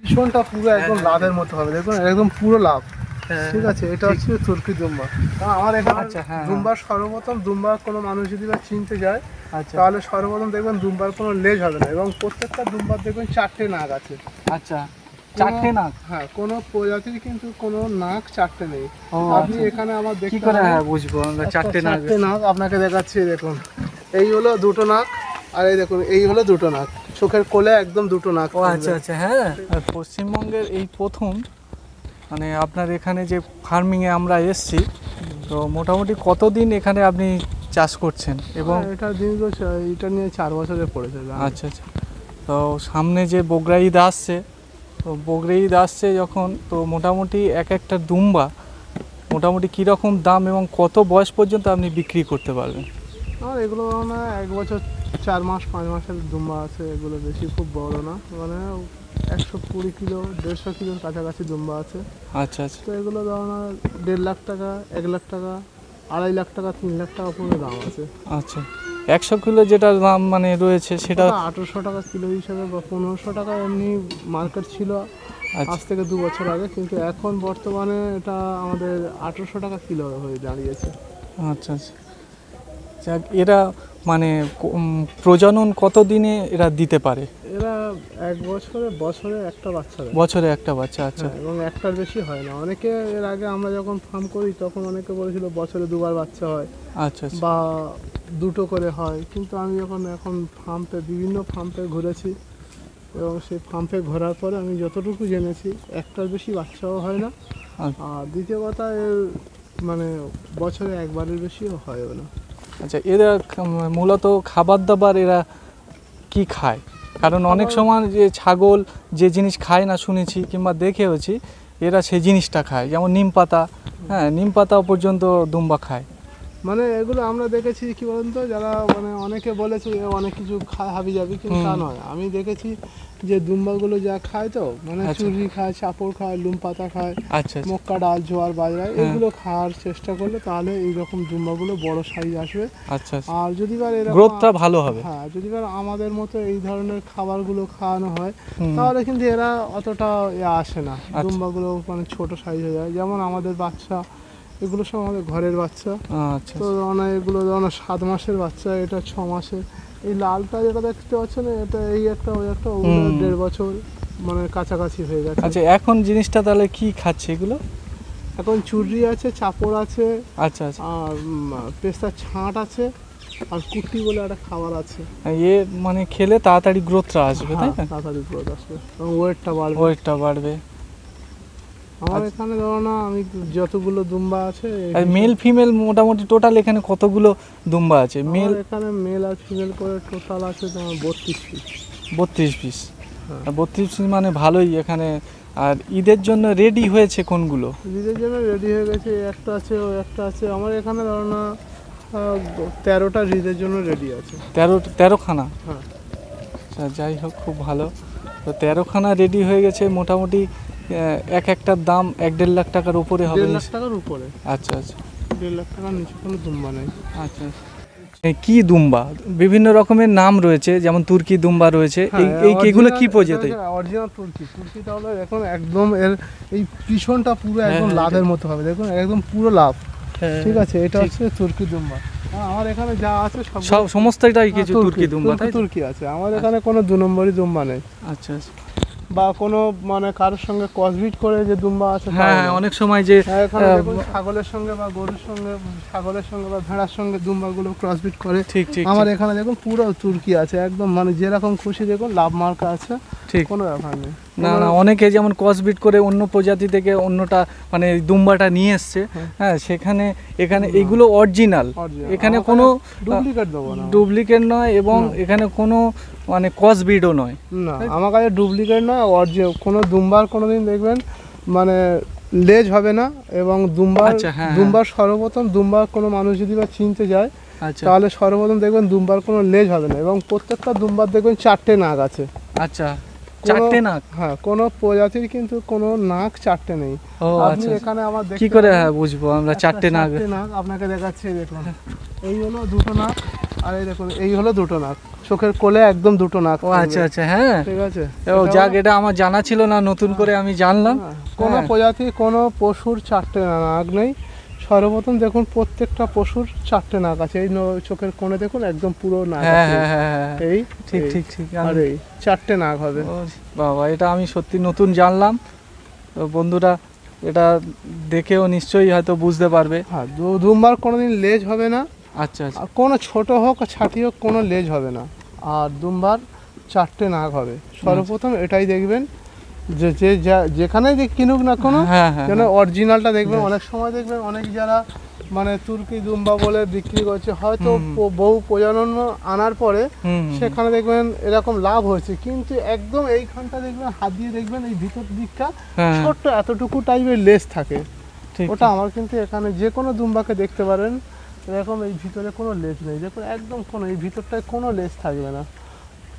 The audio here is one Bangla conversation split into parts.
পিছনটা পুরো একদম লাভের মতো হবে, দেখুন একদম পুরো লাভ। ঠিক আছে, এটা হচ্ছে তুর্কি দুম্বা। আমার এখানে দুম্বার সর্বপ্রথম দুম্বার কোনো মানুষ যদি বা চিনতে যায় তাহলে সর্বপ্রথম দেখবেন দুম্বার কোনো লেজ হবে না, এবং প্রত্যেকটা দুম্বার দেখবেন 4টে নাক আছে। আচ্ছা, 4টে নাক? হ্যাঁ, কোনো প্রজাতির কিন্তু কোনো নাক 4টে নেই। আপনি এখানে আমার দেখতে কি করে বুঝবো আমরা 4টে নাক? আপনাকে দেখাচ্ছি, দেখুন এই হলো দুটো নাক, আর এই দেখুন এই হলো দুটো নাক, চোখের কোলে একদম দুটো নাক। ও আচ্ছা আচ্ছা, হ্যাঁ। পশ্চিমবঙ্গের এই প্রথম মানে আপনার এখানে যে ফার্মিংয়ে আমরা এসছি, তো মোটামুটি কতদিন এখানে আপনি চাষ করছেন? এবং এটা দীর্ঘ, এটা নিয়ে 4 বছরে পড়েছে। আচ্ছা আচ্ছা, তো সামনে যে বগরা ঈদ আসছে, তো বগরা ঈদ আসছে যখন, তো মোটামুটি এক একটা দুম্বা মোটামুটি কীরকম দাম এবং কত বয়স পর্যন্ত আপনি বিক্রি করতে পারবেন? আর এগুলো না 1 বছর 4 মাস 5 মাসের দুম্বা আছে, এগুলো বেশি খুব বড় না, মানে 120 কিলো 150 কিলোর কাছাকাছি দুম্বা আছে। আচ্ছা আচ্ছা, তো এগুলো ধরুন 1.5 লাখ টাকা, 1 লাখ টাকা, 2.5 লাখ টাকা, 3 লাখ টাকা পর্যন্ত দাম আছে। আচ্ছা, 100 কিলো যেটা দাম মানে রয়েছে সেটা 1800 টাকা কিলো হিসাবে, বা 1500 টাকা এমনি মার্কেট ছিল আজ থেকে 2 বছর আগে, কিন্তু এখন বর্তমানে এটা আমাদের 1800 টাকা কিলো হয়ে দাঁড়িয়েছে। আচ্ছা আচ্ছা, যাক, এরা মানে প্রজনন কত দিনে এরা দিতে পারে? এরা 1 বছরে একটা বাচ্চা দেয়। বছরে একটা বাচ্চা? আচ্ছা, এবং একটার বেশি হয় না। অনেকে এর আগে আমরা যখন ফার্ম করি তখন অনেকে বলেছিল বছরে 2বার বাচ্চা হয়, আচ্ছা বা 2টো করে হয়, কিন্তু আমি এখন বিভিন্ন ফার্মে ঘুরেছি, এবং সেই ফার্মে ঘোরার পরে আমি যতটুকু জেনেছি একটার বেশি বাচ্চাও হয় না, আর দ্বিতীয় কথা এর মানে বছরে একবারের বেশিও হয়ও না। আচ্ছা, এরা মূলত খাবার দাবার এরা কি খায়? কারণ অনেক সময় যে ছাগল যে জিনিস খায় না শুনেছি কিংবা দেখেওছি, এরা সেই জিনিসটা খায়, যেমন নিম পাতা। হ্যাঁ, নিম পাতাও পর্যন্ত দুম্বা খায়। মানে এগুলো আমরা দেখেছি কি বলুন তো, যারা মানে অনেকে বলেছে অনেক কিছু খায় হাবি যাবি, কিন্তু তা নয়। আমি দেখেছি যে দুম্বাগুলো যা খায়, তো মানে চুরি খায়, চাপড় খায়, লুম পাতা খায়, আচ্ছা, মক্কা, ডাল, জোয়ার, বাজরা, এগুলো খাওয়ার চেষ্টা করলে তাহলে এইরকম দুম্বাগুলো বড় সাইজ আসবে। আচ্ছা, আর যদি বা গ্রোথটা ভালো হবে। হ্যাঁ, যদি বা আমাদের মতো এই ধরনের খাবারগুলো খাওয়ানো হয় তাহলে কিন্তু এরা অতটা আসে না, দুম্বাগুলো মানে ছোট সাইজ হয়ে যায়। যেমন আমাদের বাচ্চা, এগুলো সব আমাদের ঘরের বাচ্চা। আচ্ছা, তো এগুলো 7 মাসের বাচ্চা, এটা 6 মাসের। এই লালটা যেটা দেখতে পাচ্ছেন, এটা এই একটা ওই একটা, ওগুলো 1.5 বছর মানে কাছাকাছি হয়ে গেছে। আচ্ছা, এখন জিনিসটা তাহলে কি খাচ্ছে এগুলো? এখন চুররি আছে, চাপড় আছে, আচ্ছা আচ্ছা, আর পেস্তার ছাঁট আছে, আর কুটি বলে একটা খাবার আছে। মানে খেলে তাড়াতাড়ি গ্রোথটা আসবে, তাই না? তাড়াতাড়ি গ্রোথ আসবে এবং ওয়েটটা বাড়বে। আমার এখানে ধরো না, আমি যতগুলো দুম্বা আছে, মেল ফিমেল মোটামুটি টোটাল এখানে কতগুলো দুম্বা আছে? মেল এখানে মেল আর ফিমেল করে টোটাল আছে তোমার 32 পিস। 32 পিস? 32 পিস মানে ভালোই এখানে। আর ঈদের জন্য রেডি হয়েছে কোনগুলো? ঈদের জন্য রেডি হয়ে গেছে, একটা আছে, ওই একটা আছে। আমার এখানে ধরো না 13টা ঈদের জন্য রেডি আছে। 13খানা? হ্যাঁ। আচ্ছা, যাই হোক, খুব ভালো। তো 13খানা রেডি হয়ে গেছে। মোটামুটি একটার দাম 1.5 লাখ টাকার উপরে হবে? 1.5 লাখ টাকার উপরে। আচ্ছা আচ্ছা, 1.5 লাখ টাকার নিচে কোনো দুম্বা নেই। আচ্ছা, কি দুম্বা? বিভিন্ন রকমের নাম রয়েছে, যেমন তুর্কি দুম্বা রয়েছে। এইগুলো কি প্রজাতি? অরিজিনাল তুর্কি তাহলে এখন একদম এর এই পিছনটা পুরো একদম লাভের মতো হবে, দেখুন একদম পুরো লাভ। ঠিক আছে, এটা হচ্ছে তুর্কি দুম্বা। আমার এখানে যা আছে সব সমস্তটাই কিছু তুর্কি দুম্বা, তাই? তুর্কি আছে আমার এখানে, কোনো 2 নম্বরই দুম্বা নেই। আচ্ছা আচ্ছা, বা কোনো মানে কারোর সঙ্গে ক্রসবিট করে যে দুম্বা আছে। হ্যাঁ, অনেক সময় যে ছাগলের সঙ্গে বা গরুর সঙ্গে, ছাগলের সঙ্গে বা ভেড়ার সঙ্গে দুম্বাগুলো ক্রসবিট করে। ঠিক ঠিক, আমার এখানে দেখুন পুরো তুর্কি আছে একদম, মানে যেরকম খুশি দেখুন লাভ মার্কা আছে, ঠিক, কোনো ব্যাপার নেই। না, অনেকে যেমন ক্রসবিট করে অন্য প্রজাতি থেকে অন্যটা মানে দুম্বাটা নিয়ে এসছে। হ্যাঁ, এখানে এইগুলো অরিজিনাল, এখানে কোনো ডুপ্লিকেট নয়, এবং এখানে কোনো মানে ক্রসবিটও নয়। না, আমার কাছে ডুপ্লিকেট নয়, অরিজিনাল। কোনো দুম্বার কোনোদিন দেখবেন মানে লেজ হবে না, এবং দুম্বার সর্বপ্রথম দুম্বার কোনো মানুষ যদি বা চিনতে যায় তাহলে সর্বপ্রথম দেখবেন দুম্বার কোনো লেজ হবে না, এবং প্রত্যেকটা দুম্বার দেখবেন 4টে নাক আছে। আচ্ছা, 4টে নাক? হ্যাঁ, কোনো প্রজাতির কিন্তু কোনো নাক 4টে নেই। আপনি এখানে আমার কি করে বুঝবো আমরা 4টে নাক? আপনাকে দেখাচ্ছি, দেখুন এই হলো 2টো নাক, আর এই দেখুন এই হলো 2টো নাক। চোখের কোলে একদম দুটো নাক ও থাকবে। আচ্ছা আচ্ছা, হ্যাঁ। ঠিক আছে, ও যাক, এটা আমার জানা ছিল না, নতুন করে আমি জানলাম। কোনো হ্যাঁ। প্রজাতি কোনো পশুর 4টে নাক নেই। সর্বপ্রথম দেখুন প্রত্যেকটা পশুর 4টে নাক আছে। এই চোখের কোণে দেখুন একদম পুরো নাক হ্যাঁ আছে। হ্যাঁ হ্যাঁ হ্যাঁ, এই ঠিক এই, ঠিক ঠিক। আর এই 4টে নাক হবে। ও বাবা, এটা আমি সত্যি নতুন জানলাম। তো বন্ধুরা এটা দেখেও নিশ্চয়ই হয়তো বুঝতে পারবে। হ্যাঁ, দুম্বার কোনোদিন লেজ হবে না, আচ্ছা আচ্ছা। আর কোনো ছোট হোক ছাটি হোক কোনো লেজ হবে না। আর দুম্বার 4টে নাক হবে। সর্বপ্রথম এটাই দেখবেন যে যেখানে যে কিনুক না কোনো, হ্যাঁ হ্যাঁ যেন হ্যাঁ। অরিজিনালটা দেখবেন। অনেক সময় দেখবেন অনেক যারা মানে তুর্কি দুম্বা বলে বিক্রি করছে, হয়তো বহু প্রজনন আনার পরে সেখানে দেখবেন এরকম লাভ হয়েছে, কিন্তু একদম এইখানটা দেখবেন হাত দিয়ে দেখবেন এই ভিতর দিকটা হ্যাঁ, ছোট্ট এতটুকু টাইপের লেজ থাকে। ঠিক ওটা আমার কিন্তু এখানে যে কোনো দুম্বাকে দেখতে পারেন এরকম এই ভিতরে কোনো লেজ নেই। দেখুন একদম কোনো এই ভিতরটায় কোনো লেজ থাকবে না।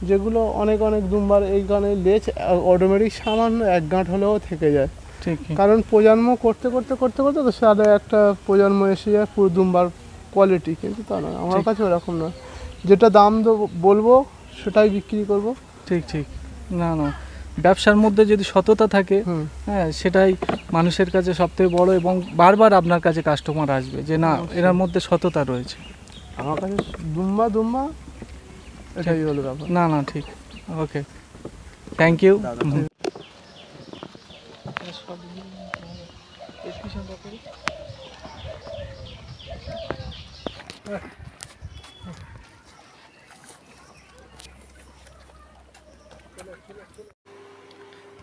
যেগুলো অনেক অনেক দুম্বার এইখানে লেজ অটোমেটিক সামান্য এক গাঁট হলেও থেকে যায়। ঠিক। কারণ প্রজন্ম করতে করতে করতে করতে তো সাদা একটা প্রজন্ম এসে যায় পুরো দুম্বার কোয়ালিটি, কিন্তু তা নয় আমার কাছে ওরকম নয়। যেটা দাম বলবো সেটাই বিক্রি করব। ঠিক ঠিক। না না, ব্যবসার মধ্যে যদি সততা থাকে, হ্যাঁ, সেটাই মানুষের কাছে সবথেকে বড়, এবং বারবার আপনার কাছে কাস্টমার আসবে যে না, এর মধ্যে সততা রয়েছে। আমার কাছে দুম্বা এটাই হলো ব্যাপার। না না, ঠিক। ওকে, থ্যাংক ইউ।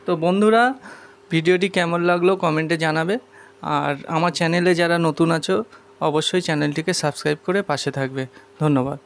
তো বন্ধুরা, ভিডিওটি কেমন লাগলো কমেন্টে জানাবে। আর আমার চ্যানেলে যারা নতুন আছো অবশ্যই চ্যানেলটিকে সাবস্ক্রাইব করে পাশে থাকবে। ধন্যবাদ।